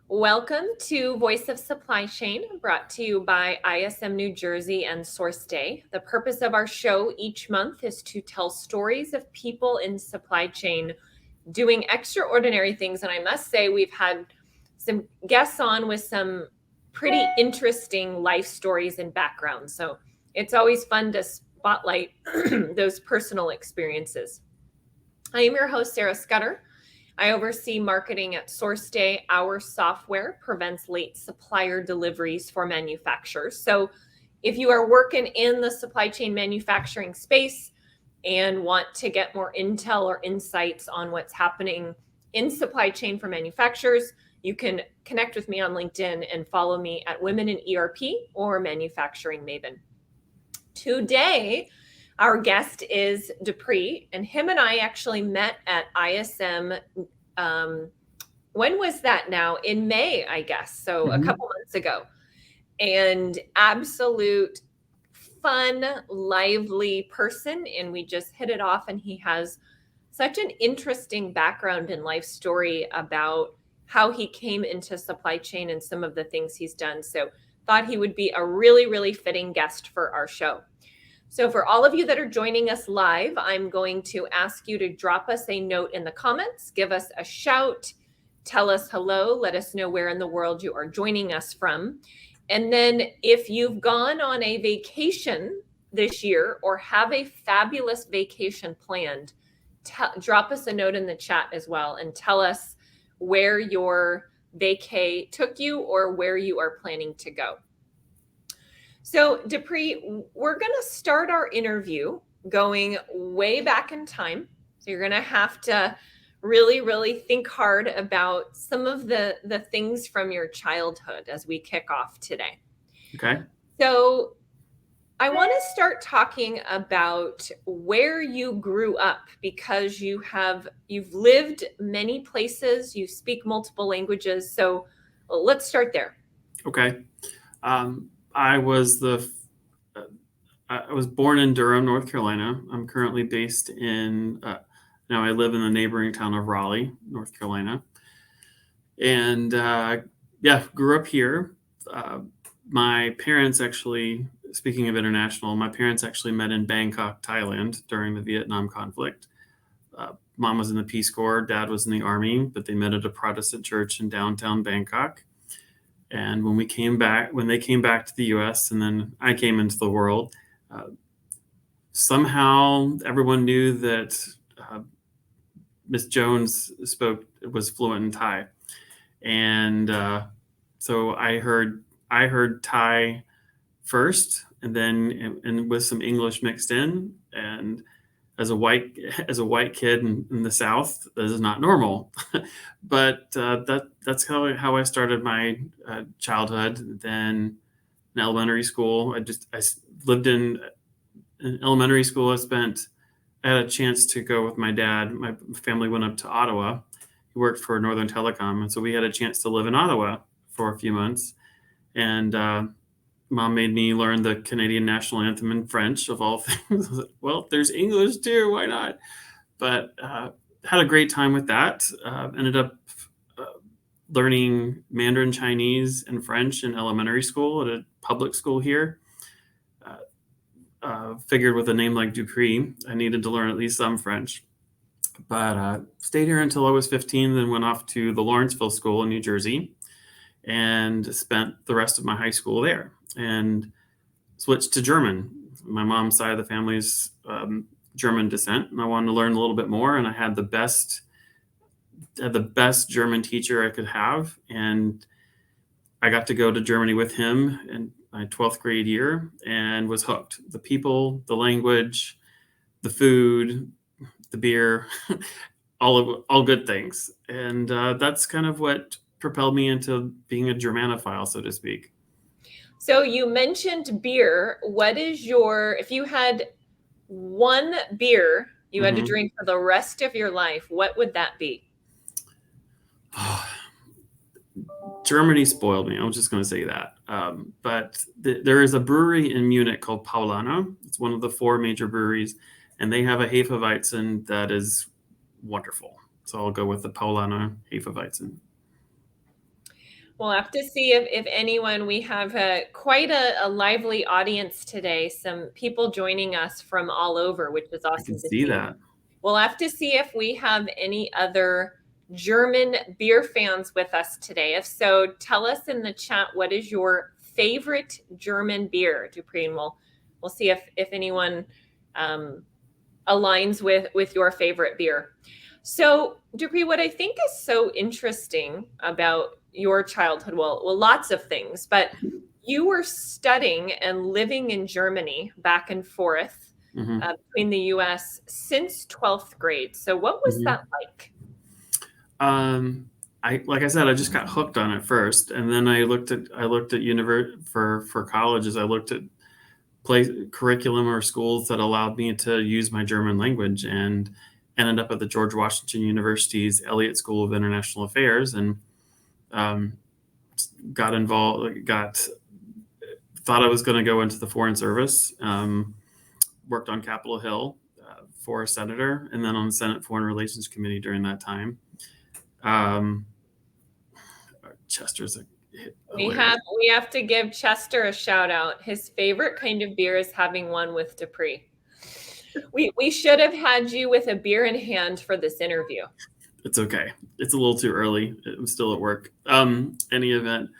Welcome to Voice of Supply Chain, brought to you by ISM New Jersey and SourceDay. The purpose of our show each month is to tell stories of people in supply chain doing extraordinary things. And I must say, we've had some guests on with some pretty interesting life stories and backgrounds. So it's always fun to spotlight those personal experiences. I am your host, Sarah Scudder. I oversee marketing at SourceDay. Our software prevents late supplier deliveries for manufacturers. So if you are working in the supply chain manufacturing space and want to get more intel or insights on what's happening in supply chain for manufacturers, you can connect with me on LinkedIn and follow me at Women in ERP or Manufacturing Maven. Today, our guest is Dupre, and him and I actually met at ISM. When was that now? In May, I guess. So a couple months ago. And absolute fun, lively person. And we just hit it off. And he has such an interesting background and life story about how he came into supply chain and some of the things he's done. So thought he would be a really, really fitting guest for our show. So for all of you that are joining us live, I'm going to ask you to drop us a note in the comments, give us a shout, tell us hello, let us know where in the world you are joining us from. And then if you've gone on a vacation this year or have a fabulous vacation planned, drop us a note in the chat as well and tell us where your vacay took you or where you are planning to go. So, Dupre, we're going to start our interview going way back in time. So you're going to have to really, really think hard about some of the things from your childhood as we kick off today. Okay. So I want to start talking about where you grew up, because you've lived many places, you speak multiple languages. So let's start there. Okay. I was born in Durham, North Carolina. I'm currently based in, now I live in the neighboring town of Raleigh, North Carolina. And grew up here. My parents actually, speaking of international, my parents actually met in Bangkok, Thailand during the Vietnam conflict. Mom was in the Peace Corps, dad was in the Army, but they met at a Protestant church in downtown Bangkok. And when they came back to the U.S. and then I came into the world, somehow everyone knew that Miss Jones was fluent in Thai, and so I heard Thai first, and then and with some English mixed in. And as a white kid in the South, this is not normal. But that's how I started my childhood. Then in elementary school, I lived in elementary school. I had a chance to go with my dad. My family went up to Ottawa. He worked for Northern Telecom, and so we had a chance to live in Ottawa for a few months. And Mom made me learn the Canadian national anthem in French, of all things. Well, there's English too, why not? But had a great time with that. Ended up learning Mandarin Chinese and French in elementary school at a public school here. Figured with a name like Dupre, I needed to learn at least some French. But stayed here until I was 15, then went off to the Lawrenceville School in New Jersey and spent the rest of my high school there, and switched to German. My mom's side of the family's German descent, and I wanted to learn a little bit more, and I had the best German teacher I could have, and I got to go to Germany with him in my 12th grade year and was hooked. The people, the language, the food, the beer, all good things. And that's kind of what propelled me into being a Germanophile, so to speak. So you mentioned beer. If you had one beer you had to drink for the rest of your life, what would that be? Germany spoiled me. I was just going to say that. But there is a brewery in Munich called Paulaner. It's one of the 4 major breweries, and they have a Hefeweizen that is wonderful. So I'll go with the Paulaner Hefeweizen. We'll have to see if anyone, we have quite a lively audience today, some people joining us from all over, which is I can awesome to see see. that. We'll have to see if we have any other German beer fans with us today. If so, tell us in the chat, what is your favorite German beer, Dupre, and we'll see if anyone aligns with your favorite beer. So, Dupre, what I think is so interesting about your childhood, well, lots of things, but you were studying and living in Germany back and forth between the US since 12th grade. So, what was that like? Like I said, I just got hooked on it first, and then I looked at for colleges. I looked at curriculum or schools that allowed me to use my German language, and ended up at the George Washington University's Elliott School of International Affairs, and got involved. Thought I was going to go into the Foreign Service. Worked on Capitol Hill for a senator, and then on the Senate Foreign Relations Committee during that time. Chester's we have to give Chester a shout out. His favorite kind of beer is having one with Dupre. We should have had you with a beer in hand for this interview. It's okay. It's a little too early. I'm still at work. Any event.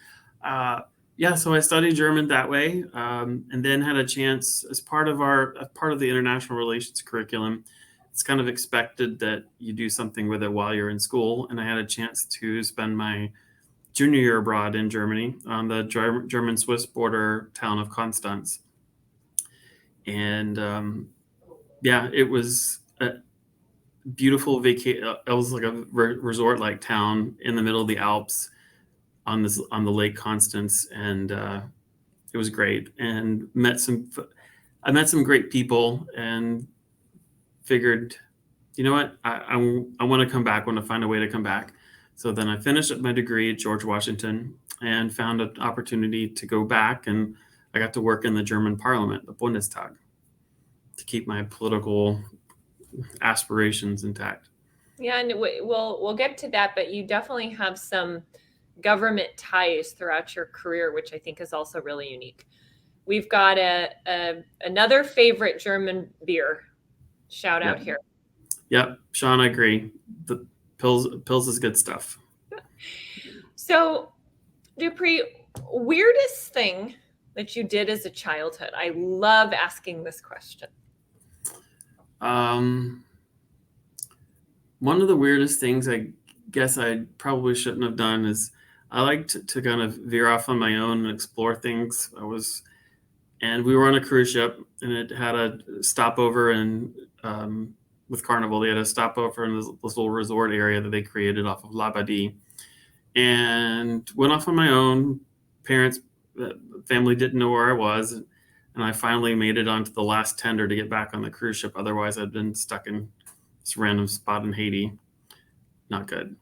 So I studied German that way, and then had a chance as part of the international relations curriculum. It's kind of expected that you do something with it while you're in school, and I had a chance to spend my junior year abroad in Germany on the German-Swiss border town of Konstanz. And it was a beautiful vacation. It was like a resort-like town in the middle of the Alps on the Lake Constance, and it was great. And I met some great people, and figured, you know what, I want to come back. I want to find a way to come back. So then I finished up my degree at George Washington and found an opportunity to go back, and I got to work in the German Parliament, the Bundestag, to keep my political aspirations intact. Yeah, and we'll get to that, but you definitely have some government ties throughout your career, which I think is also really unique. We've got another favorite German beer shout out here. Yep, Sean, I agree. The Pils is good stuff. So, Dupre, weirdest thing that you did as a childhood? I love asking this question. One of the weirdest things I guess I probably shouldn't have done is I like to kind of veer off on my own and explore things. And we were on a cruise ship, and it had a stopover with Carnival. They had a stopover in this little resort area that they created off of Labadie, and went off on my own. Family didn't know where I was, and I finally made it onto the last tender to get back on the cruise ship. Otherwise, I'd been stuck in this random spot in Haiti. Not good.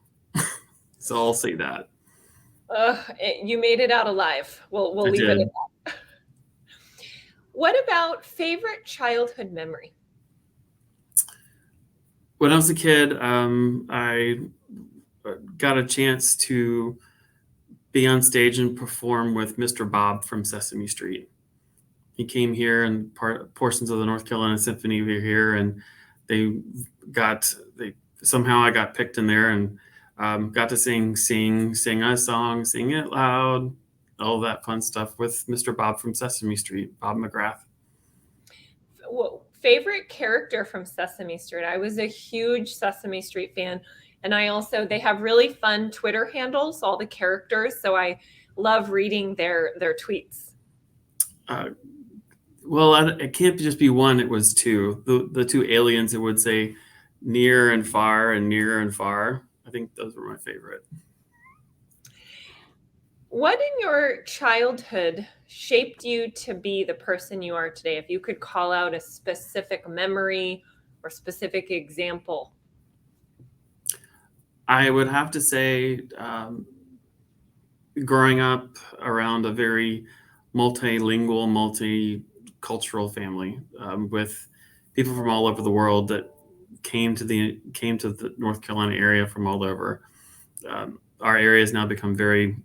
So I'll say that. You made it out alive. We'll leave it at that. What about favorite childhood memory? When I was a kid, I got a chance to be on stage and perform with Mr. Bob from Sesame Street. He came here, and portions of the North Carolina Symphony were here, and somehow I got picked in there, and got to sing a song, sing it loud, all that fun stuff with Mr. Bob from Sesame Street, Bob McGrath. Well, favorite character from Sesame Street? I was a huge Sesame Street fan, and they have really fun Twitter handles, all the characters, so I love reading their tweets. It can't just be one. It was two. The two aliens, it would say near and far and near and far. I think those were my favorite. What in your childhood shaped you to be the person you are today? If you could call out a specific memory or specific example. I would have to say growing up around a very multilingual, multicultural family with people from all over the world that came to the North Carolina area from all over. Our area has now become very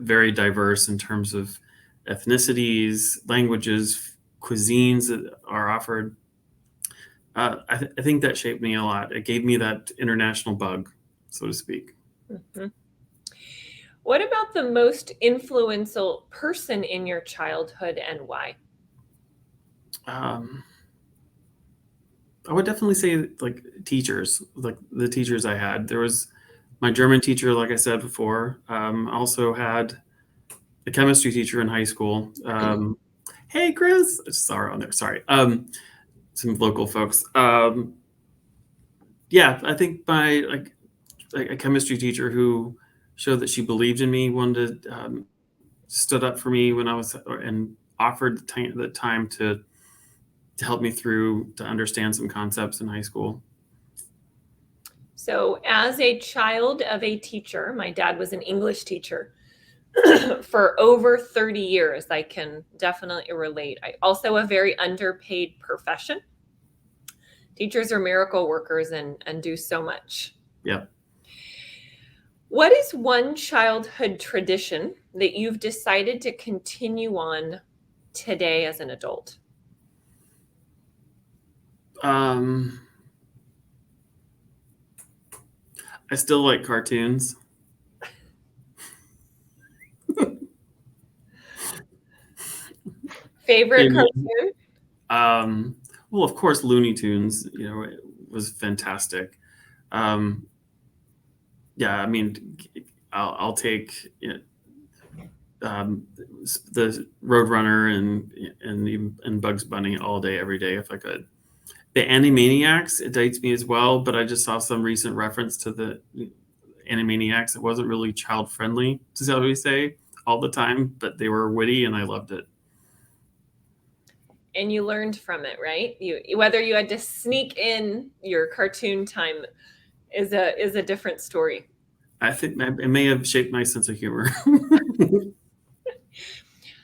very diverse in terms of ethnicities, languages, cuisines that are offered. I think that shaped me a lot. It gave me that international bug, so to speak. Mhm. What about the most influential person in your childhood and why? Um, I would definitely say like teachers, like the teachers I had. There was my German teacher, like I said before. I also had a chemistry teacher in high school. Hey, Chris, I just saw her on there. Sorry. Some local folks. Yeah, I think my like a chemistry teacher who showed that she believed in me, wanted to, stood up for me when I was and offered the time to help me through to understand some concepts in high school. So, as a child of a teacher, my dad was an English teacher for over 30 years. I can definitely relate. I also a very underpaid profession. Teachers are miracle workers and do so much. Yeah. What is one childhood tradition that you've decided to continue on today as an adult? Um, I still like cartoons. Favorite Maybe. cartoon? Well, of course, Looney Tunes. You know, it was fantastic. Um, yeah, I mean, I'll take um, the Roadrunner and Bugs Bunny all day, every day if I could. The Animaniacs, it dates me as well, but I just saw some recent reference to the Animaniacs. It wasn't really child friendly, to shall we say, all the time, but they were witty and I loved it. And you learned from it, right? You whether you had to sneak in your cartoon time is a different story. I think it may have shaped my sense of humor.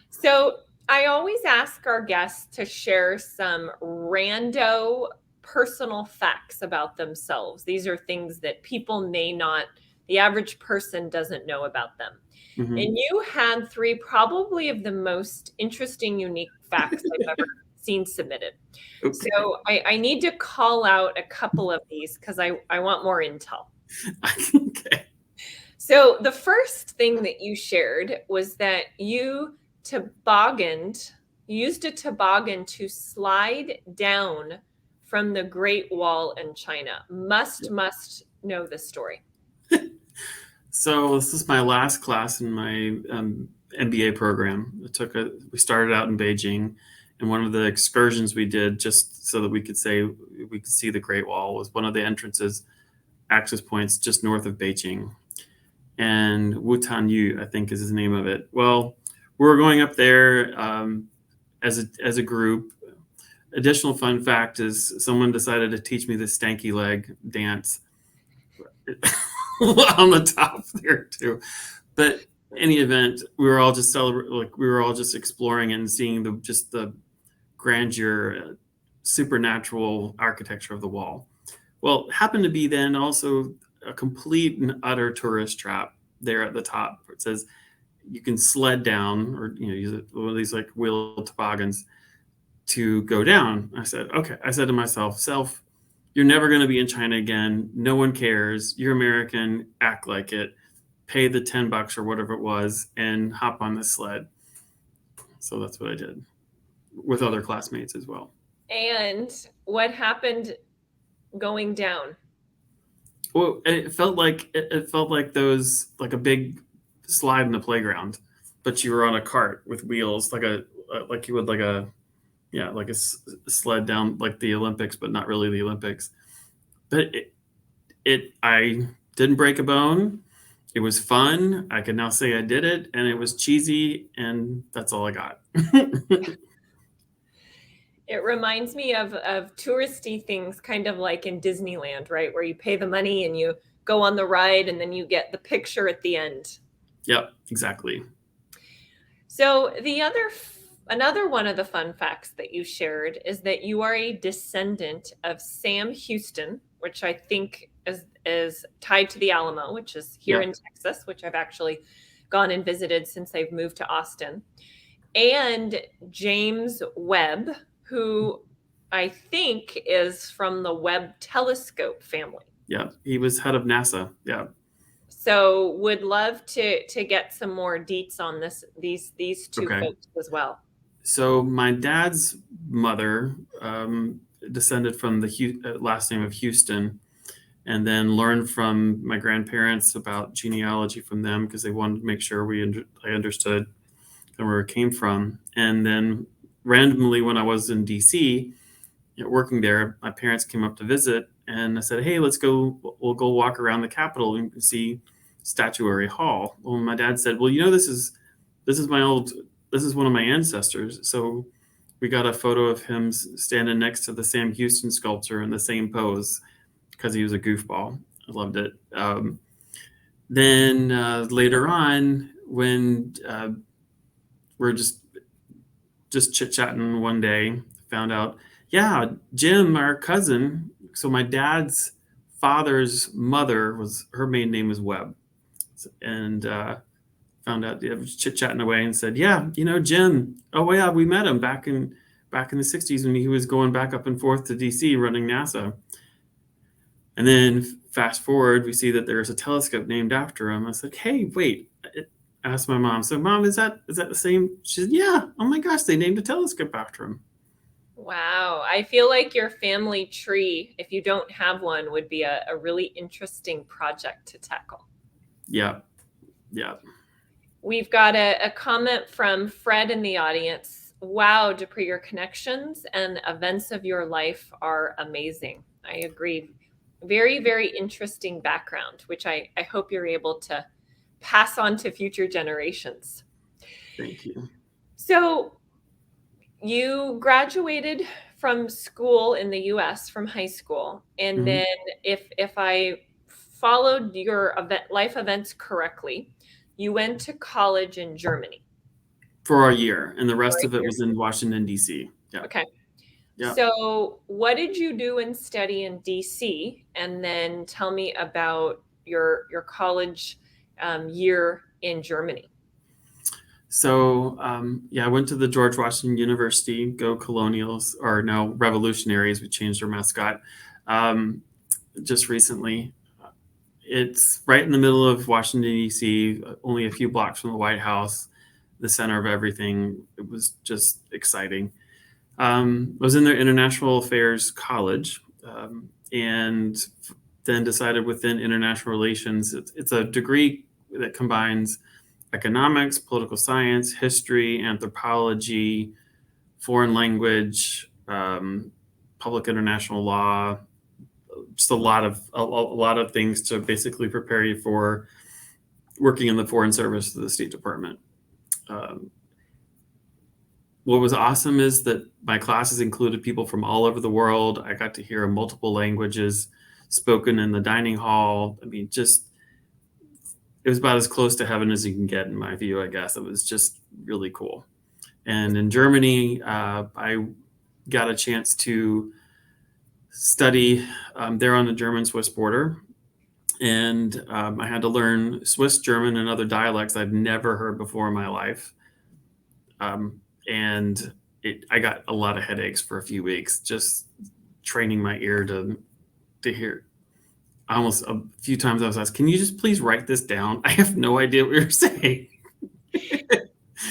So I always ask our guests to share some rando personal facts about themselves. These are things that people may not, the average person doesn't know about them. Mhm. And you had three probably of the most interesting, unique facts I've ever seen submitted. Okay. So I need to call out a couple of these because I want more intel. Okay. So the first thing that you shared was that you tobogganed, you used a toboggan to slide down from the Great Wall in China. Must know this story. So this is my last class in my MBA program. We started out in Beijing, and one of the excursions we did just so that we could see the Great Wall was one of the access points just north of Beijing. And Wutan Yu, I think is the name of it. Well, we were going up there as a group. Additional fun fact is someone decided to teach me the stanky leg dance on the top there too. But any event, we were all just we were all just exploring and seeing the grandeur, supernatural architecture of the wall. Well, it happened to be then also a complete and utter tourist trap there at the top. It says you can sled down or use one of these like wheel toboggans to go down. I said, okay. I said to myself, you're never going to be in China again. No one cares. You're American. Act like it. Pay the $10 or whatever it was and hop on this sled. So that's what I did with other classmates as well. And what happened going down? Well, it felt like those like a big slide in the playground, but you were on a cart with wheels, like you would like a sled down like the Olympics, but not really the Olympics. But I didn't break a bone. It was fun. I can now say I did it, and it was cheesy, and that's all I got. It reminds me of touristy things, kind of like in Disneyland, right? Where you pay the money and you go on the ride and then you get the picture at the end. Yep, exactly. So another one of the fun facts that you shared is that you are a descendant of Sam Houston, which I think is tied to the Alamo, which is here Yep. in Texas, which I've actually gone and visited since they've moved to Austin. And James Webb, who I think is from the Webb Telescope family. Yeah, he was head of NASA. Yeah. So would love to get some more deets on these two Okay. folks as well. So my dad's mother descended from the last name of Houston, and then learned from my grandparents about genealogy from them because they wanted to make sure I understood where it came from. And then randomly, when I was in DC, working there, my parents came up to visit, and I said, "Hey, we'll go walk around the Capitol and see Statuary Hall." Well, my dad said, "Well, this is one of my ancestors." So we got a photo of him standing next to the Sam Houston sculpture in the same pose because he was a goofball. I loved it. Then later on, when we're just chit-chatting one day, found out, yeah, Jim, our cousin, so my dad's father's mother, her maiden name was Webb. And found out, was chit-chatting away and said, yeah, Jim, oh yeah, we met him back in the 60s when he was going back up and forth to DC running NASA. And then fast forward, we see that there's a telescope named after him. I said, hey, wait. I asked my mom, so Mom, is that the same? She said, yeah. Oh my gosh, they named a telescope after him. Wow. I feel like your family tree, if you don't have one, would be a really interesting project to tackle. Yeah. Yeah. We've got a comment from Fred in the audience. Wow, Dupre, your connections and events of your life are amazing. I agree. Very, very interesting background, which I hope you're able to pass on to future generations. Thank you. So you graduated from school in the US, from high school. And then if I followed your life events correctly, you went to college in Germany. For a year, and the rest of it was in Washington, D.C. Yeah. Okay. Yeah. So what did you do and study in D.C.? And then tell me about your college year in Germany. So, I went to the George Washington University, go Colonials, or now Revolutionaries. We changed our mascot just recently. It's right in the middle of Washington, D.C., only a few blocks from the White House, the center of everything. It was just exciting. I was in their International Affairs College, and then decided within international relations, it's a degree that combines economics, political science, history, anthropology, foreign language, public international law, just a lot of things to basically prepare you for working in the Foreign Service of the State Department. What was awesome is that my classes included people from all over the world. I got to hear multiple languages spoken in the dining hall. I mean, it was about as close to heaven as you can get in my view, I guess. It was just really cool. And in Germany, I got a chance to study there on the German-Swiss border. And I had to learn Swiss German and other dialects I'd never heard before in my life. And I got a lot of headaches for a few weeks, just training my ear to hear. Almost a few times I was asked, can you just please write this down? I have no idea what you're saying.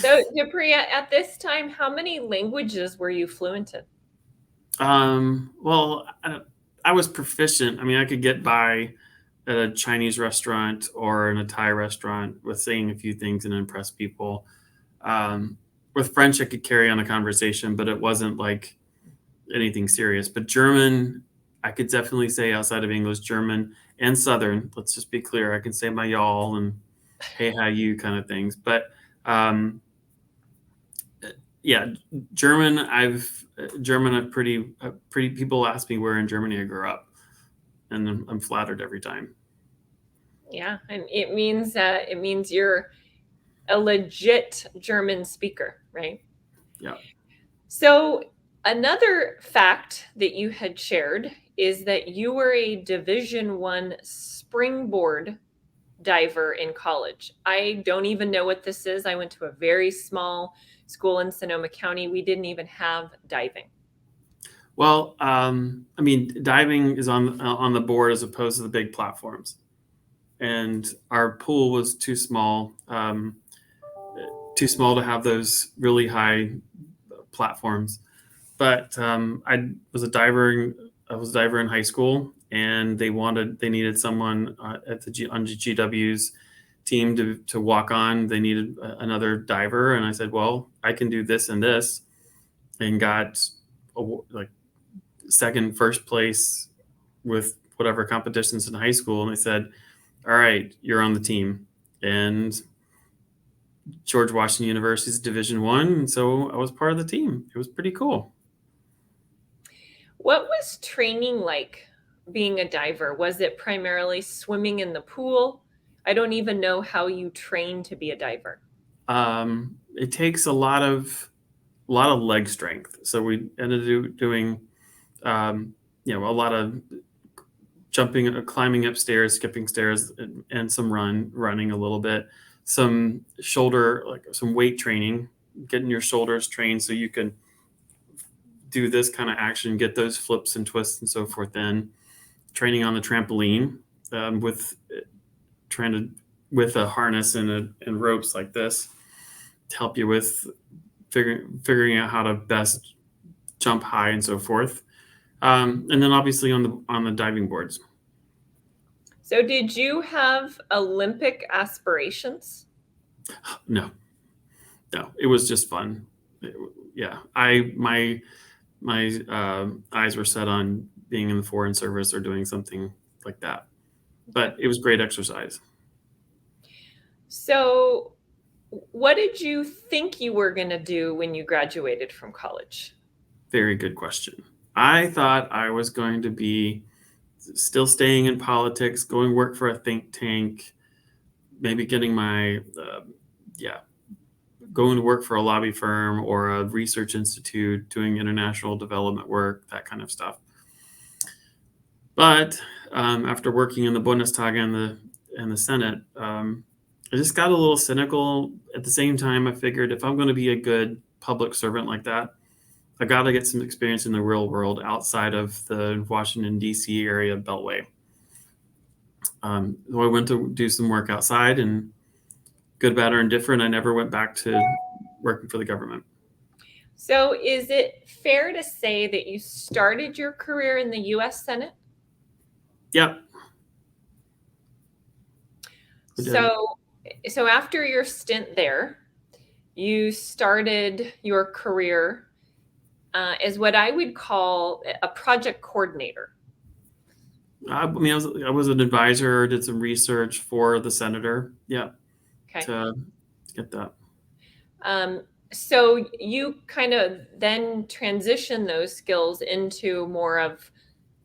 So, Dupre, at this time, how many languages were you fluent in? Well, I was proficient. I mean, I could get by at a Chinese restaurant or in a Thai restaurant with saying a few things and impress people. With French, I could carry on a conversation, but it wasn't like anything serious. But German, I could definitely say outside of English, German and Southern. Let's just be clear. I can say my y'all and hey, how you kind of things. But yeah, German. I've pretty people ask me where in Germany I grew up, and I'm flattered every time. Yeah, and it means you're a legit German speaker, right? Yeah. So another fact that you had shared is that you were a Division I springboard diver in college. I don't even know what this is. I went to a very small school in Sonoma County. We didn't even have diving. Well, I mean, diving is on the board as opposed to the big platforms, and our pool was too small to have those really high platforms. But I was a diver. I was a diver in high school, and they needed someone on GW's team to walk on. They needed another diver, and I said, "Well, I can do this and this," and got like first place with whatever competitions in high school. And they said, "All right, you're on the team." And George Washington University's Division I, and so I was part of the team. It was pretty cool. What was training like being a diver? Was it primarily swimming in the pool? I don't even know how you train to be a diver. It takes a lot of leg strength. So we ended up doing, a lot of jumping, climbing upstairs, skipping stairs, and some running a little bit. Some some weight training, getting your shoulders trained so you can do this kind of action, get those flips and twists and so forth. Then training on the trampoline with a harness and ropes like this to help you with figuring out how to best jump high and so forth. And then obviously on the diving boards. So, did you have Olympic aspirations? No, it was just fun. Yeah, my eyes were set on being in the foreign service or doing something like that. But it was great exercise. So, what did you think you were going to do when you graduated from college? Very good question. I thought I was going to be still staying in politics, going work for a think tank, maybe getting going to work for a lobby firm or a research institute, doing international development work, that kind of stuff. But after working in the Bundestag and the Senate, I just got a little cynical. At the same time, I figured if I'm going to be a good public servant like that, I got to get some experience in the real world outside of the Washington, D.C. area Beltway. So I went to do some work outside, and good, bad, or indifferent, I never went back to working for the government. So, is it fair to say that you started your career in the U.S. Senate? Yep. So after your stint there, you started your career as what I would call a project coordinator. I was an advisor, did some research for the senator. Yeah. Okay. To get that. So you kind of then transition those skills into more of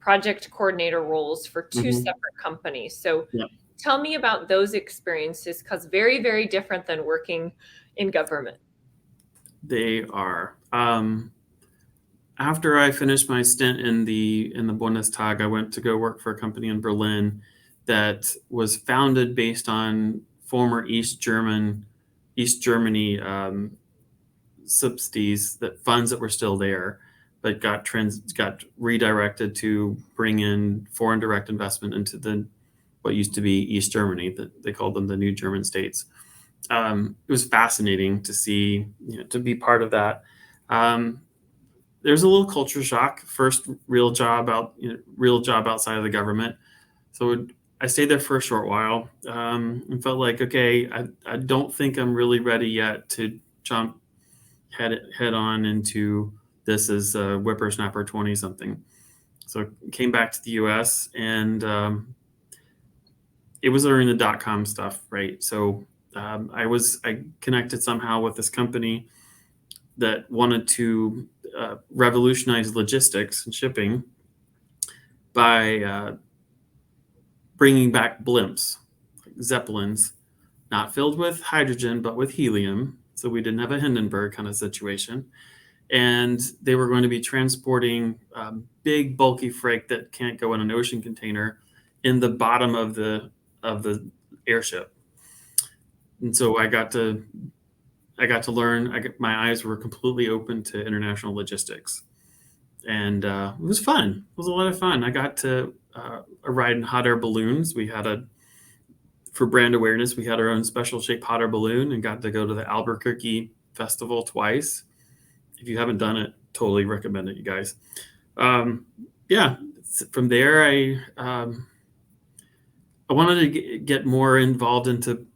project coordinator roles for two separate companies. So tell me about those experiences, because very, very different than working in government. They are. After I finished my stint in the Bundestag, I went to go work for a company in Berlin that was founded based on former East Germany subsidies, that funds that were still there, but got redirected to bring in foreign direct investment into what used to be East Germany. That they called them the new German states. It was fascinating to see, to be part of that. There's a little culture shock. First real job outside of the government. So I stayed there for a short while and felt like, okay, I don't think I'm really ready yet to jump head on into this as a whippersnapper 20 something. So came back to the US, and it was during the .com stuff, right? So I connected somehow with this company that wanted to revolutionize logistics and shipping by bringing back blimps, like Zeppelins, not filled with hydrogen, but with helium. So we didn't have a Hindenburg kind of situation. And they were going to be transporting big, bulky freight that can't go in an ocean container in the bottom of the airship. And so I got to learn. My eyes were completely open to international logistics, and it was fun. It was a lot of fun. I got to ride in hot air balloons. For brand awareness, we had our own special shaped hot air balloon and got to go to the Albuquerque festival twice. If you haven't done it, totally recommend it, you guys. Yeah, from there, I wanted to get more involved into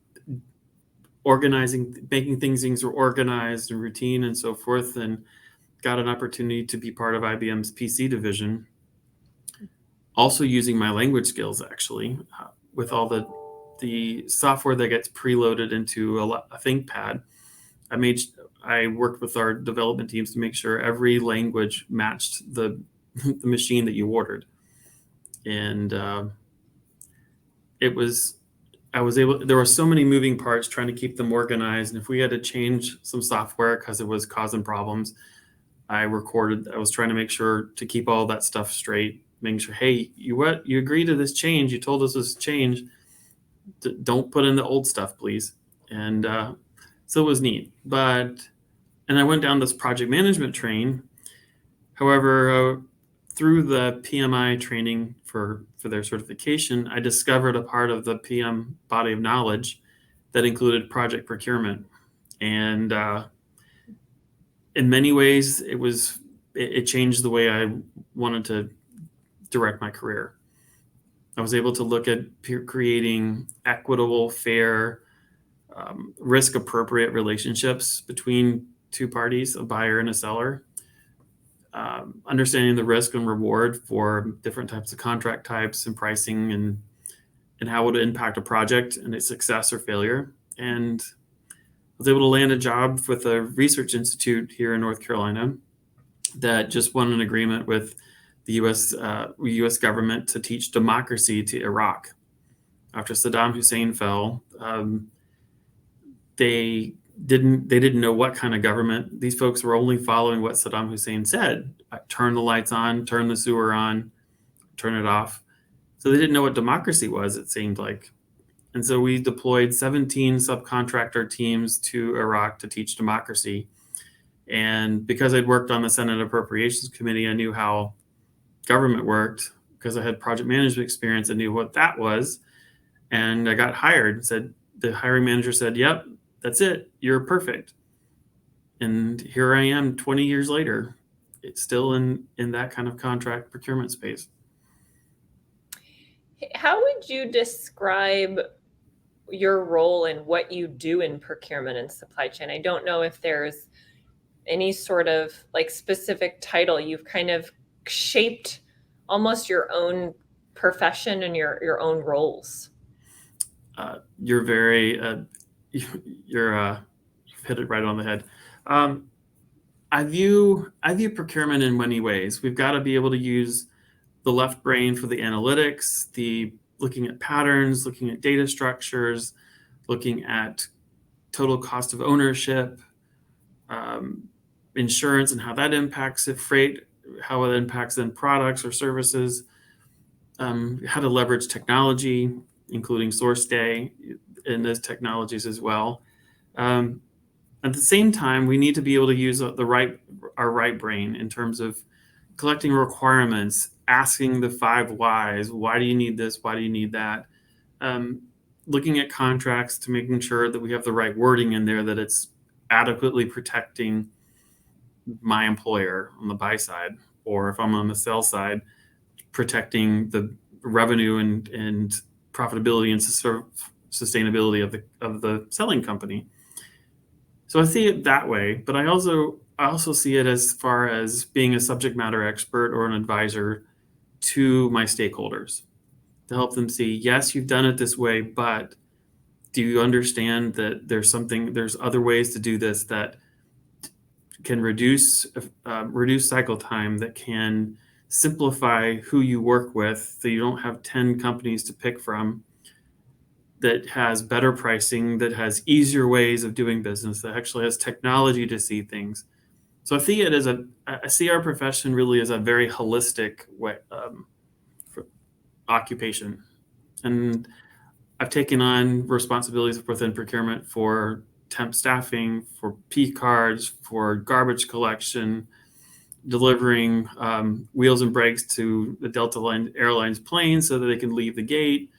organizing, making things were organized and routine and so forth, and got an opportunity to be part of IBM's PC division. Also using my language skills, actually, with all the software that gets preloaded into a ThinkPad. I worked with our development teams to make sure every language matched the machine that you ordered, and there were so many moving parts trying to keep them organized. And if we had to change some software because it was causing problems, I was trying to make sure to keep all that stuff straight, making sure, hey, you agreed to this change. You told us this change. Don't put in the old stuff, please. And so it was neat. And I went down this project management train. However, through the PMI training for their certification, I discovered a part of the PM body of knowledge that included project procurement. And in many ways, it changed the way I wanted to direct my career. I was able to look at creating equitable, fair, risk-appropriate relationships between two parties, a buyer and a seller. Understanding the risk and reward for different types of contract types and pricing and how it would impact a project and its success or failure. And I was able to land a job with a research institute here in North Carolina that just won an agreement with the U.S. government to teach democracy to Iraq. After Saddam Hussein fell, they didn't know what kind of government. These folks were only following what Saddam Hussein said. Turn the lights on, turn the sewer on, turn it off. So they didn't know what democracy was, it seemed like. And so we deployed 17 subcontractor teams to Iraq to teach democracy. And because I'd worked on the Senate Appropriations Committee, I knew how government worked. Because I had project management experience, I knew what that was. And I got hired. The hiring manager said, yep, that's it. You're perfect. And here I am 20 years later. It's still in that kind of contract procurement space. How would you describe your role and what you do in procurement and supply chain? I don't know if there's any sort of specific title. You've kind of shaped almost your own profession and your own roles. You're very you've hit it right on the head. I view procurement in many ways. We've got to be able to use the left brain for the analytics, the looking at patterns, looking at data structures, looking at total cost of ownership, insurance and how that impacts it, freight, how it impacts then products or services, how to leverage technology, including SourceDay and those technologies as well. At the same time, we need to be able to use our right brain in terms of collecting requirements, asking the 5 whys. Why do you need this? Why do you need that? Looking at contracts to making sure that we have the right wording in there, that it's adequately protecting my employer on the buy side, or if I'm on the sell side, protecting the revenue and profitability and sustainability of the selling company. So I see it that way, but I also see it as far as being a subject matter expert or an advisor to my stakeholders to help them see, yes, you've done it this way, but do you understand that there's other ways to do this that can reduce cycle time, that can simplify who you work with so you don't have 10 companies to pick from, that has better pricing, that has easier ways of doing business, that actually has technology to see things. So I see our profession really as a very holistic way, occupation. And I've taken on responsibilities within procurement for temp staffing, for P cards, for garbage collection, delivering wheels and brakes to the Delta Airlines plane so that they can leave the gate.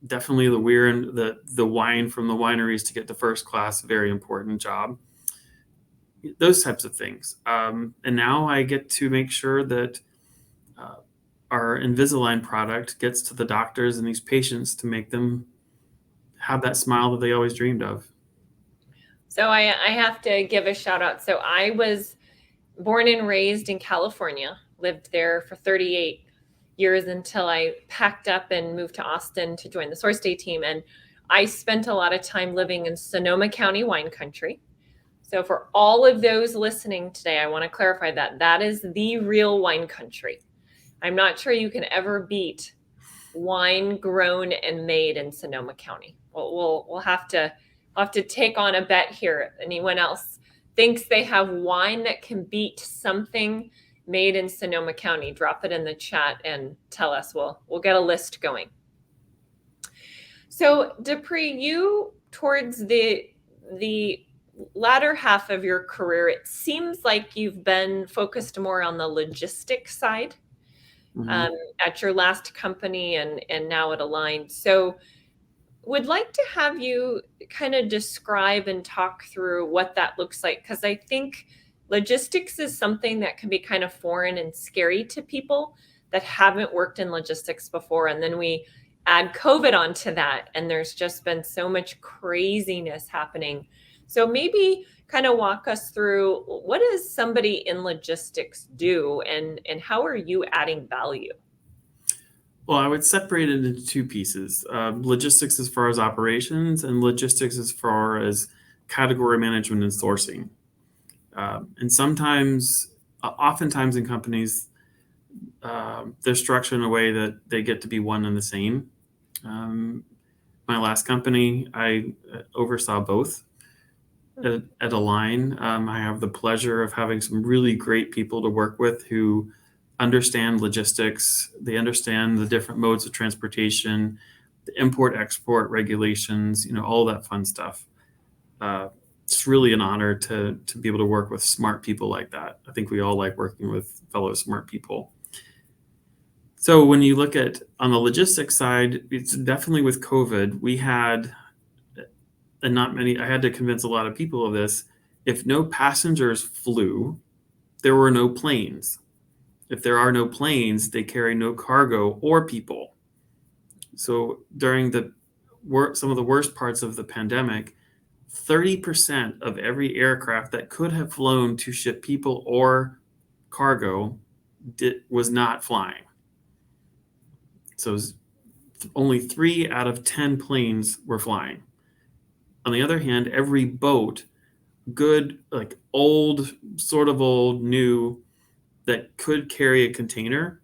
Definitely the wine from the wineries to get to first class, very important job. Those types of things. And now I get to make sure that our Invisalign product gets to the doctors and these patients to make them have that smile that they always dreamed of. So I have to give a shout out. So I was born and raised in California, lived there for 38 years until I packed up and moved to Austin to join the SourceDay team. And I spent a lot of time living in Sonoma County wine country. So for all of those listening today, I want to clarify that that is the real wine country. I'm not sure you can ever beat wine grown and made in Sonoma County. We'll have to take on a bet here. Anyone else thinks they have wine that can beat something made in Sonoma County? Drop it in the chat and tell us. We'll get a list going. So Dupre, you towards the latter half of your career, it seems like you've been focused more on the logistics side. At your last company and now at Align. So would like to have you kind of describe and talk through what that looks like, because I think logistics is something that can be kind of foreign and scary to people that haven't worked in logistics before. And then we add COVID onto that, and there's just been so much craziness happening. So maybe kind of walk us through, what does somebody in logistics do, and how are you adding value? Well, I would separate it into two pieces. Logistics as far as operations, and logistics as far as category management and sourcing. And oftentimes in companies, they're structured in a way that they get to be one and the same. My last company, I oversaw both. At Align, I have the pleasure of having some really great people to work with who understand logistics. They understand the different modes of transportation, the import-export regulations, all that fun stuff. It's really an honor to be able to work with smart people like that. I think we all like working with fellow smart people. So when you look at on the logistics side, it's definitely with COVID, we had, and I had to convince a lot of people of this, if no passengers flew, there were no planes. If there are no planes, they carry no cargo or people. So during some of the worst parts of the pandemic, 30% of every aircraft that could have flown to ship people or cargo was not flying. So only 3 out of 10 planes were flying. On the other hand, every boat, good, like old, new, that could carry a container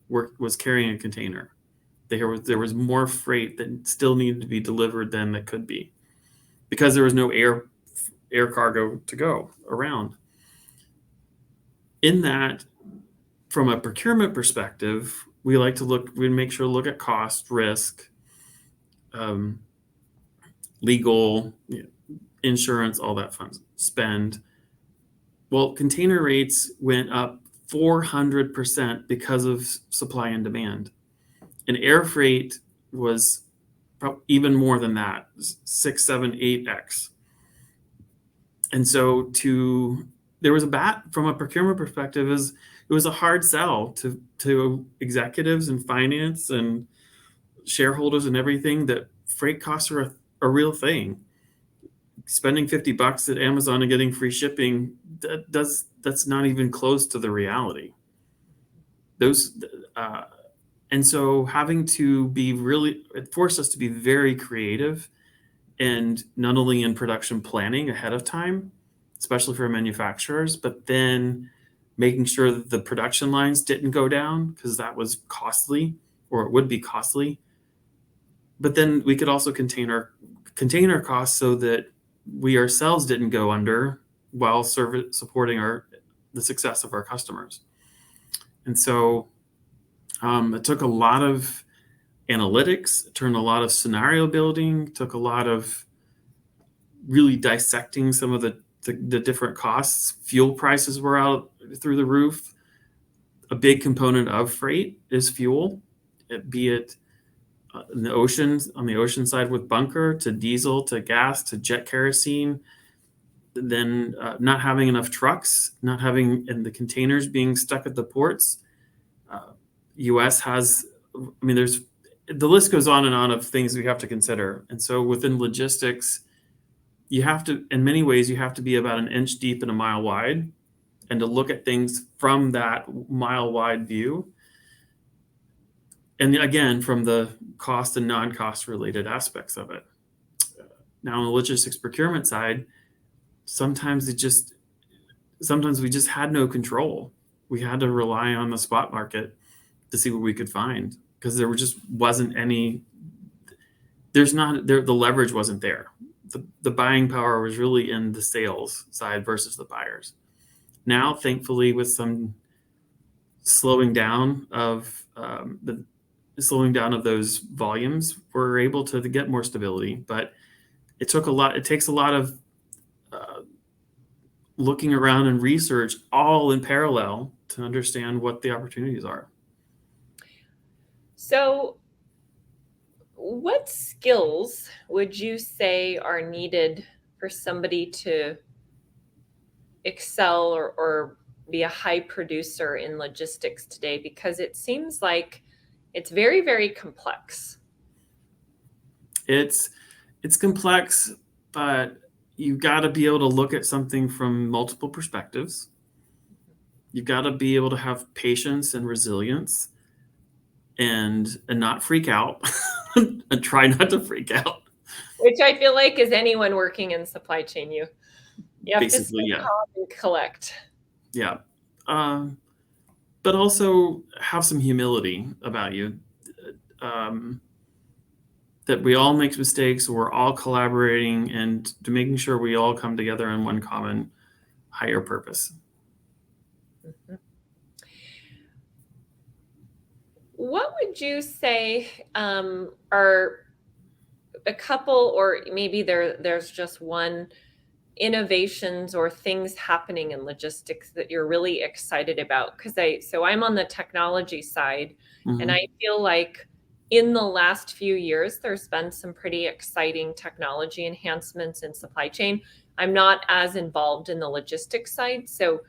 was carrying a container. There was more freight that still needed to be delivered than that could be, because there was no air cargo to go around. In that, from a procurement perspective, we make sure to look at cost, risk, legal, insurance, all that fun spend. Well, container rates went up 400% because of supply and demand. And air freight was even more than that, 6, 7, 8x. And so there was from a procurement perspective, it was a hard sell to executives and finance and shareholders and everything that freight costs are a real thing. Spending $50 at Amazon and getting free shipping, that's not even close to the reality. And so having to it forced us to be very creative, and not only in production planning ahead of time, especially for manufacturers, but then making sure that the production lines didn't go down, because that was costly, or it would be costly. But then we could also contain our costs so that we ourselves didn't go under while supporting the success of our customers. And so it took a lot of analytics, turned a lot of scenario building, took a lot of really dissecting some of the different costs. Fuel prices were out through the roof. A big component of freight is fuel, be it in the oceans, on the ocean side with bunker, to diesel, to gas, to jet kerosene. Then not having enough trucks, not having, and the containers being stuck at the ports. U.S. has, I mean, there's, the list goes on and on of things we have to consider. And so within logistics, you have to, in many ways, you have to be about an inch deep and a mile wide, and to look at things from that mile wide view. And again, from the cost and non-cost related aspects of it. Now on the logistics procurement side, sometimes we just had no control. We had to rely on the spot market to see what we could find, because there just wasn't any, the leverage wasn't there. The buying power was really in the sales side versus the buyers. Now, thankfully, with some slowing down of those volumes, we're able to get more stability. But it takes a lot of looking around and research all in parallel to understand what the opportunities are. So what skills would you say are needed for somebody to excel or be a high producer in logistics today? Because it seems like it's very, very complex. It's complex, but you've got to be able to look at something from multiple perspectives. You've got to be able to have patience and resilience, and not freak out and try not to freak out. Which I feel like is anyone working in supply chain. You have basically, to stay calm and collect. Yeah. But also have some humility about you. That we all make mistakes, we're all collaborating, and to making sure we all come together in one common higher purpose. Mm-hmm. What would you say are a couple, or maybe there's just one, innovations or things happening in logistics that you're really excited about? Because I'm on the technology side, and I feel like in the last few years, there's been some pretty exciting technology enhancements in supply chain. I'm not as involved in the logistics side, so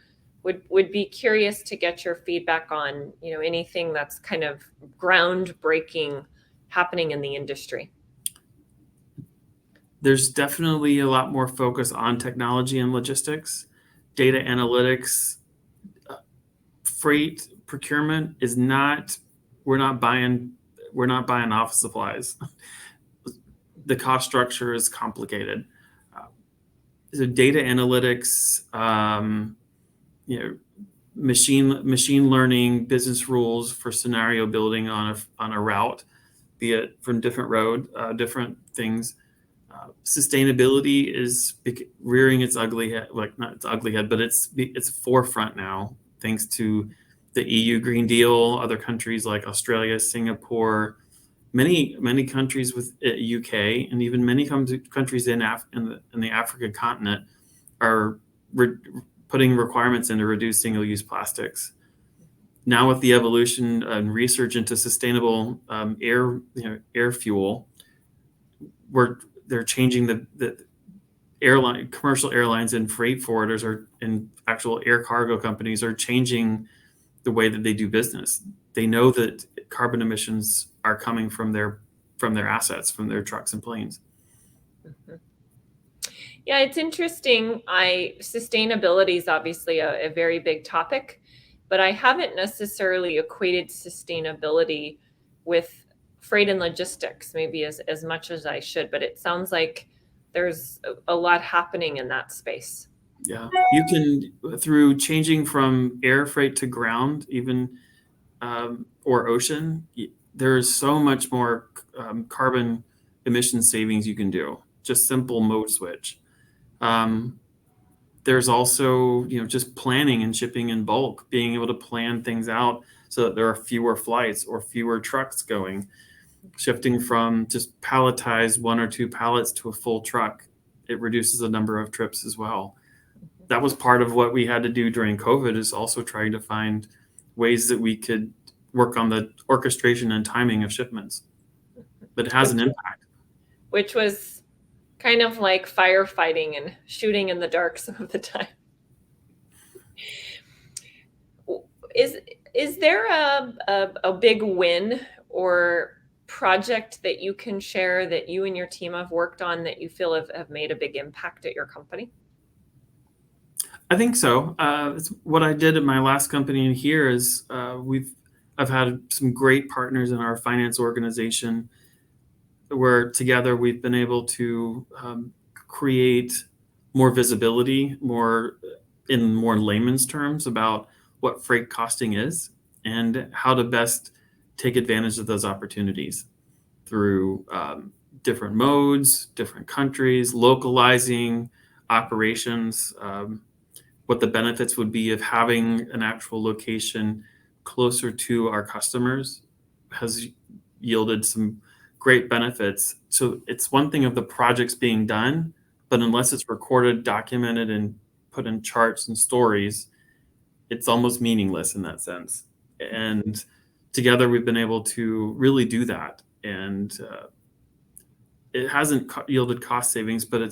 would be curious to get your feedback on, anything that's kind of groundbreaking happening in the industry. There's definitely a lot more focus on technology and logistics. Data analytics, freight procurement is not, we're not buying office supplies. The cost structure is complicated. So data analytics, machine learning, business rules for scenario building on a route, be it from different things. Sustainability is rearing its ugly head, not its ugly head, but it's forefront now, thanks to the EU Green Deal, other countries like Australia, Singapore, many countries with UK, and even many countries in the African continent are putting requirements into reduce single-use plastics. Now, with the evolution and research into sustainable air fuel, they're changing the commercial airlines and freight forwarders and actual air cargo companies are changing the way that they do business. They know that carbon emissions are coming from their assets, from their trucks and planes. Mm-hmm. Yeah, it's interesting. Sustainability is obviously a very big topic, but I haven't necessarily equated sustainability with freight and logistics maybe as much as I should, but it sounds like there's a lot happening in that space. Yeah, you can, through changing from air freight to ground, even or ocean, there's so much more carbon emission savings you can do. Just simple mode switch. There's also, just planning and shipping in bulk, being able to plan things out so that there are fewer flights or fewer trucks going. Shifting from just palletized 1 or 2 pallets to a full truck, it reduces the number of trips as well. That was part of what we had to do during COVID, is also trying to find ways that we could work on the orchestration and timing of shipments. But it has an impact. Which was kind of like firefighting and shooting in the dark some of the time. Is there a big win or project that you can share that you and your team have worked on that you feel have made a big impact at your company? I think so. What I did at my last company here is I've had some great partners in our finance organization, where together we've been able to create more visibility, more layman's terms, about what freight costing is and how to best take advantage of those opportunities through different modes, different countries, localizing operations, what the benefits would be of having an actual location closer to our customers has yielded some great benefits. So it's one thing of the projects being done, but unless it's recorded, documented, and put in charts and stories, it's almost meaningless in that sense. And together we've been able to really do that. And it hasn't yielded cost savings, but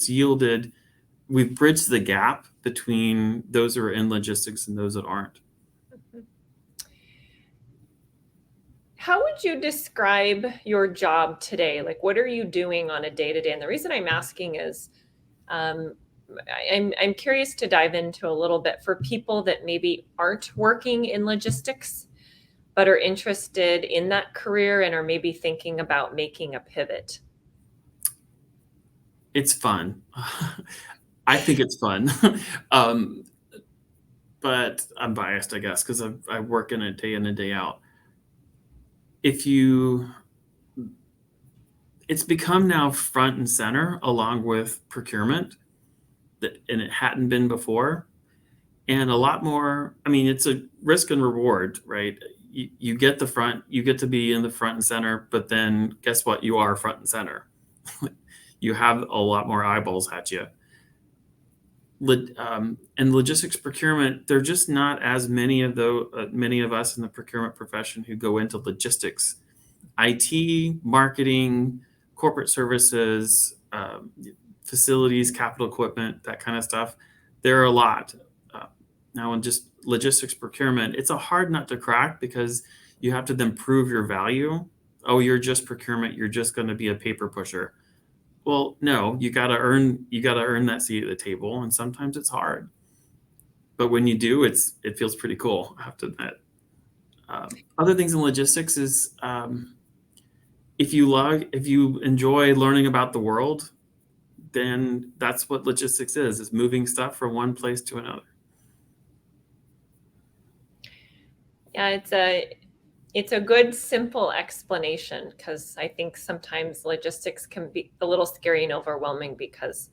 we've bridged the gap between those who are in logistics and those that aren't. How would you describe your job today? Like, what are you doing on a day-to-day? And the reason I'm asking is I'm curious to dive into a little bit for people that maybe aren't working in logistics, but are interested in that career and are maybe thinking about making a pivot. It's fun. I think it's fun. But I'm biased, I guess, because I work in it day in and day out. It's become now front and center along with procurement, and it hadn't been before. And a lot more, I mean, it's a risk and reward, right? You get to be in the front and center, but then guess what? You are front and center. You have a lot more eyeballs at you. And logistics procurement, there are just not as many of us in the procurement profession who go into logistics, IT, marketing, corporate services, facilities, capital equipment, that kind of stuff. There are a lot. Now, in just logistics procurement, it's a hard nut to crack because you have to then prove your value. Oh, you're just procurement. You're just going to be a paper pusher. Well, no, you got to earn that seat at the table, and sometimes it's hard. But when you do, it feels pretty cool, I have to admit. Other things in logistics is if you enjoy learning about the world, then that's what logistics is. It's moving stuff from one place to another. Yeah, it's a good, simple explanation, because I think sometimes logistics can be a little scary and overwhelming because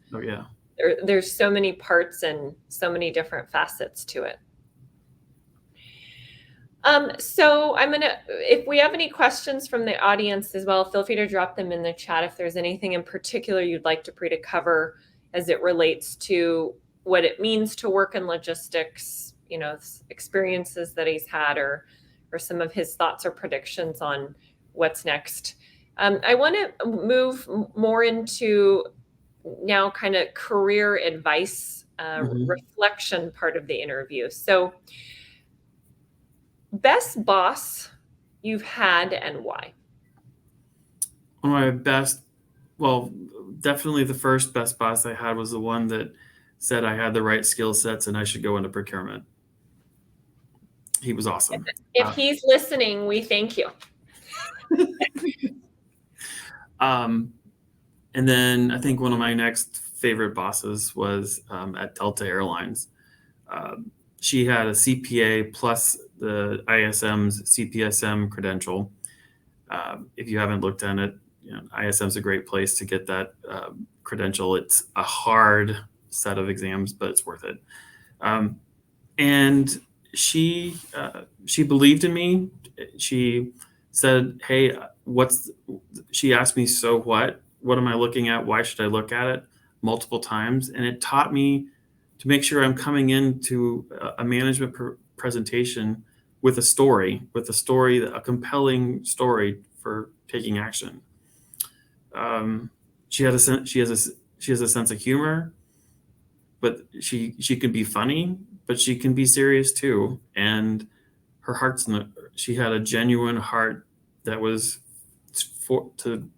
there's so many parts and so many different facets to it. So if we have any questions from the audience as well, feel free to drop them in the chat. If there's anything in particular you'd like Dupre to cover as it relates to what it means to work in logistics, experiences that he's had, or some of his thoughts or predictions on what's next. I want to move more into now kind of career advice, reflection part of the interview. So, best boss you've had and why? One of my definitely the first best boss I had was the one that said I had the right skill sets and I should go into procurement. He was awesome. If he's listening, we thank you. And then I think one of my next favorite bosses was at Delta Airlines. She had a CPA plus the ISM's CPSM credential. If you haven't looked at it, ISM's a great place to get that credential. It's a hard set of exams, but it's worth it. And she believed in me. She said, hey, she asked me, so what am I looking at? Why should I look at it? Multiple times. And it taught me to make sure I'm coming into a management presentation with a story, a compelling story for taking action. She has a sense of humor, but she can be funny, but she can be serious too. And her she had a genuine heart that was to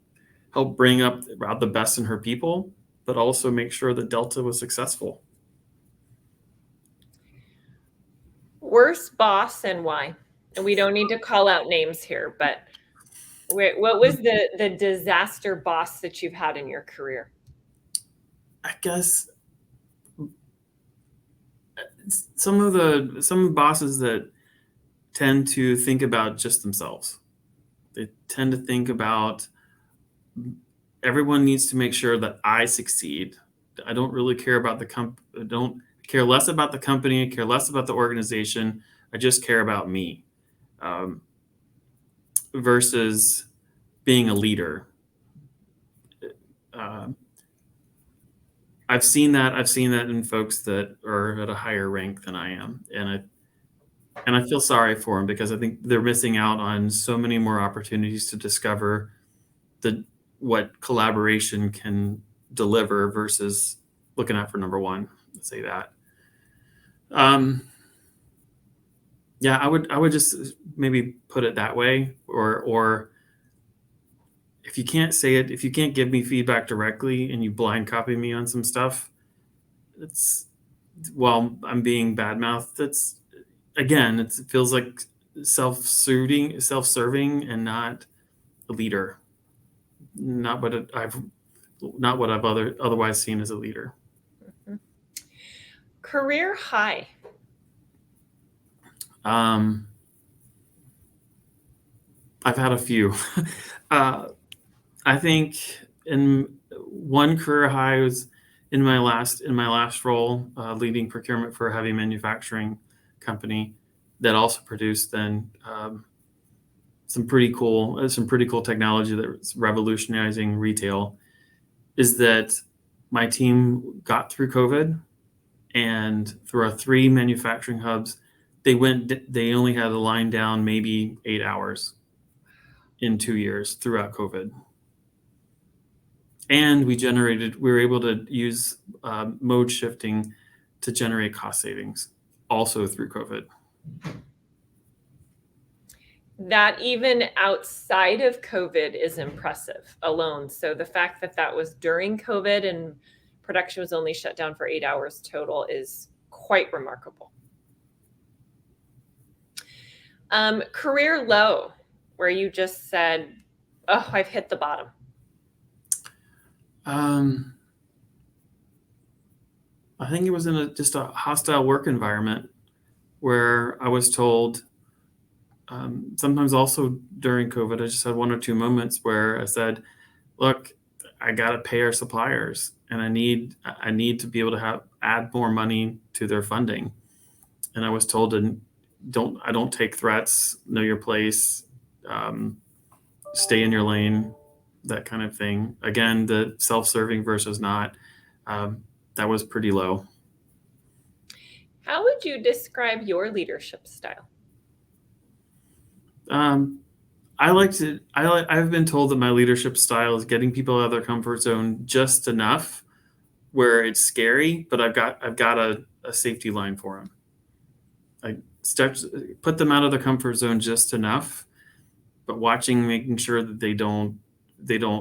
help bring up the best in her people, but also make sure that Delta was successful. Worst boss and why? And we don't need to call out names here, but what was the disaster boss that you've had in your career? I guess some of the bosses that tend to think about just themselves. They tend to think about everyone needs to make sure that I succeed. I don't really care about I don't care less about the company. I care less about the organization. I just care about me. Versus being a leader. I've seen that in folks that are at a higher rank than I am, and I feel sorry for them because I think they're missing out on so many more opportunities to discover what collaboration can deliver versus looking out for number one. Let's say that. Yeah, I would just maybe put it that way, or if you can't say it, if you can't give me feedback directly and you blind copy me on some stuff, I'm being badmouthed. It feels like self-serving and not a leader. Not what I've otherwise seen as a leader. Mm-hmm. Career high. I've had a few. I think in one career high was in my last role, leading procurement for a heavy manufacturing company that also produced then some pretty cool technology that was revolutionizing retail. Is that my team got through COVID, and through our 3 manufacturing hubs, they only had a line down maybe 8 hours in 2 years throughout COVID. And we were able to use mode shifting to generate cost savings also through COVID. That even outside of COVID is impressive alone. So the fact that was during COVID and production was only shut down for 8 hours total is quite remarkable. Career low, where you just said, oh, I've hit the bottom. I think it was in just a hostile work environment where I was told, sometimes also during COVID, I just had 1 or 2 moments where I said, look, I got to pay our suppliers, and I need to be able to add more money to their funding. And I was told I don't take threats, know your place, stay in your lane, that kind of thing. Again, the self-serving versus not, that was pretty low. How would you describe your leadership style? I've been told that my leadership style is getting people out of their comfort zone just enough where it's scary, but I've got a safety line for them. I put them out of their comfort zone just enough, but making sure that they don't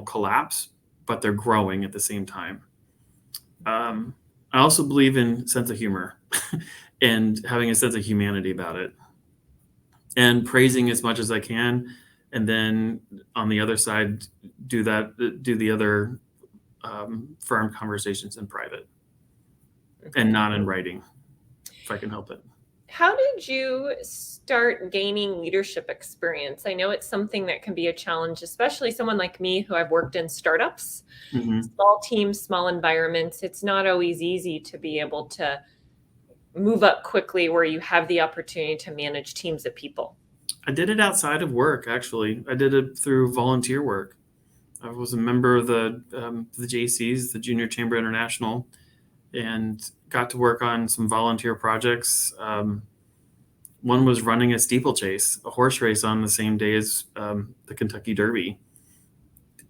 collapse, but they're growing at the same time. I also believe in sense of humor and having a sense of humanity about it, and praising as much as I can. And then on the other side, do the other firm conversations in private and not in writing, if I can help it. How did you start gaining leadership experience? I know it's something that can be a challenge, especially someone like me who I've worked in startups, small teams, small environments. It's not always easy to be able to move up quickly where you have the opportunity to manage teams of people. I did it outside of work, actually. I did it through volunteer work. I was a member of the JCs, the Junior Chamber International, and got to work on some volunteer projects. One was running a steeplechase, a horse race on the same day as the Kentucky Derby.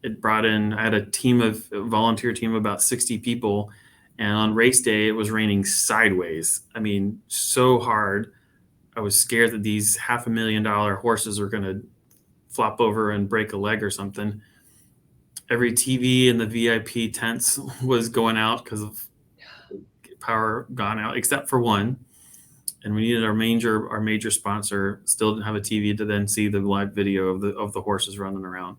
It brought in, I had a volunteer team of about 60 people. And on race day, it was raining sideways. I mean, so hard. I was scared that these $500,000 horses were going to flop over and break a leg or something. Every TV in the VIP tents was going out because of power gone out, except for one. And we needed our major sponsor still didn't have a TV to then see the live video of the horses running around.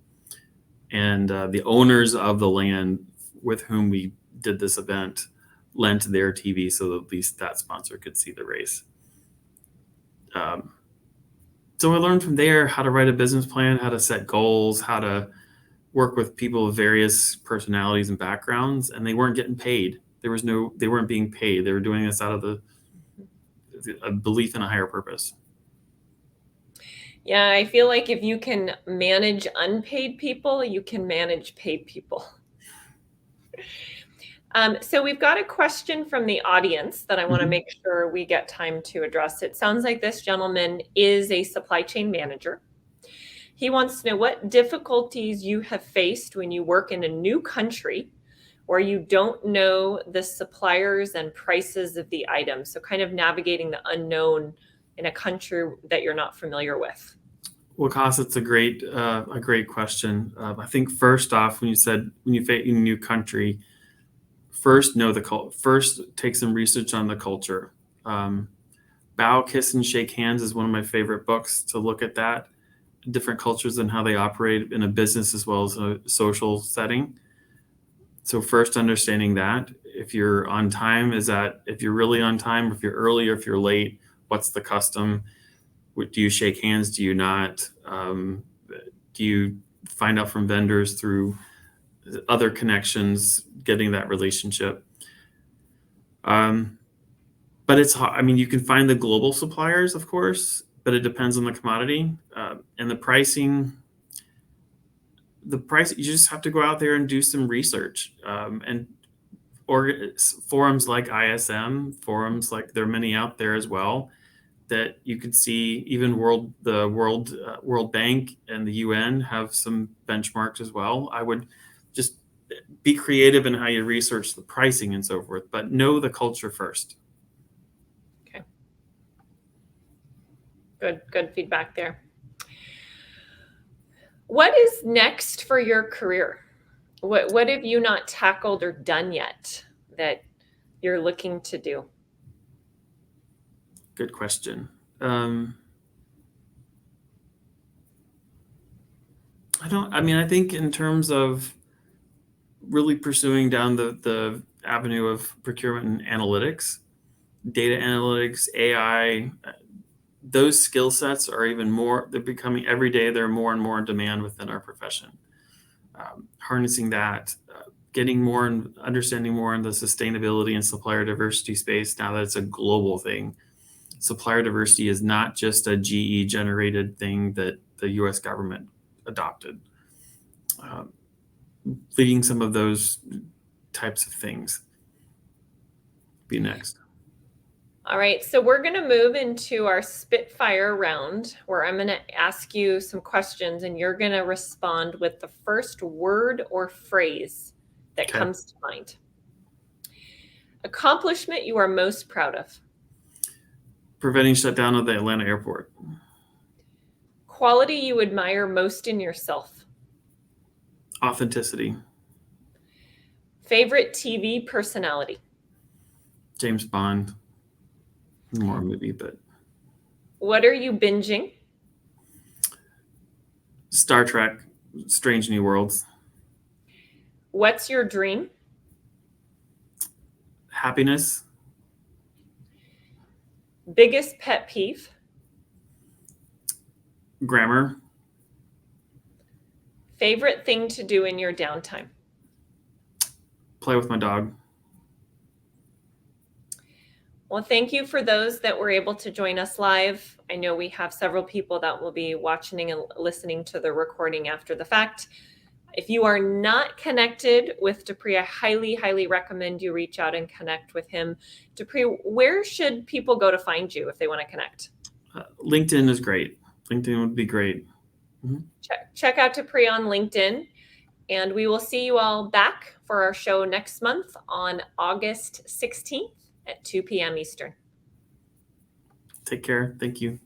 And the owners of the land with whom we did this event lent their TV so that at least that sponsor could see the race. So I learned from there how to write a business plan, how to set goals, how to work with people of various personalities and backgrounds, and they weren't getting paid. They weren't being paid. They were doing this out of a belief in a higher purpose. Yeah, I feel like if you can manage unpaid people, you can manage paid people. So we've got a question from the audience that I want to make sure we get time to address. It sounds like this gentleman is a supply chain manager. He wants to know what difficulties you have faced when you work in a new country where you don't know the suppliers and prices of the items. So kind of navigating the unknown in a country that you're not familiar with. Well, Cass, it's a great question. I think first off, when you face a new country, first take some research on the culture. Bow, Kiss, and Shake Hands is one of my favorite books to look at that. Different cultures and how they operate in a business as well as a social setting. So first, understanding that if you're on time, if you're really on time, or if you're early, or if you're late, what's the custom? Do you shake hands? Do you not? Do you find out from vendors through other connections, getting that relationship? But it's hard. I mean, you can find the global suppliers, of course, but it depends on the commodity and the pricing. You just have to go out there and do some research forums like ISM, forums like there are many out there as well that you could see. Even the World Bank and the UN have some benchmarks as well. I would just be creative in how you research the pricing and so forth, but know the culture first. Okay. Good feedback there. What is next for your career? What have you not tackled or done yet that you're looking to do? Good question. I think in terms of really pursuing down the avenue of procurement and analytics, data analytics, AI, those skill sets are even more, they're becoming every day, they're more and more in demand within our profession. Harnessing that, getting more and understanding more in the sustainability and supplier diversity space now that it's a global thing. Supplier diversity is not just a GE generated thing that the US government adopted. Leading some of those types of things be next. All right, so we're going to move into our Spitfire round where I'm going to ask you some questions and you're going to respond with the first word or phrase that comes to mind. Accomplishment you are most proud of? Preventing shutdown of the Atlanta airport. Quality you admire most in yourself? Authenticity. Favorite TV personality? James Bond. More a movie, but. What are you binging? Star Trek, Strange New Worlds. What's your dream? Happiness. Biggest pet peeve? Grammar. Favorite thing to do in your downtime? Play with my dog. Well, thank you for those that were able to join us live. I know we have several people that will be watching and listening to the recording after the fact. If you are not connected with Dupre, I highly, highly recommend you reach out and connect with him. Dupre, where should people go to find you if they want to connect? LinkedIn is great. LinkedIn would be great. Mm-hmm. Check out Dupre on LinkedIn. And we will see you all back for our show next month on August 16th at 2 p.m. Eastern. Take care. Thank you.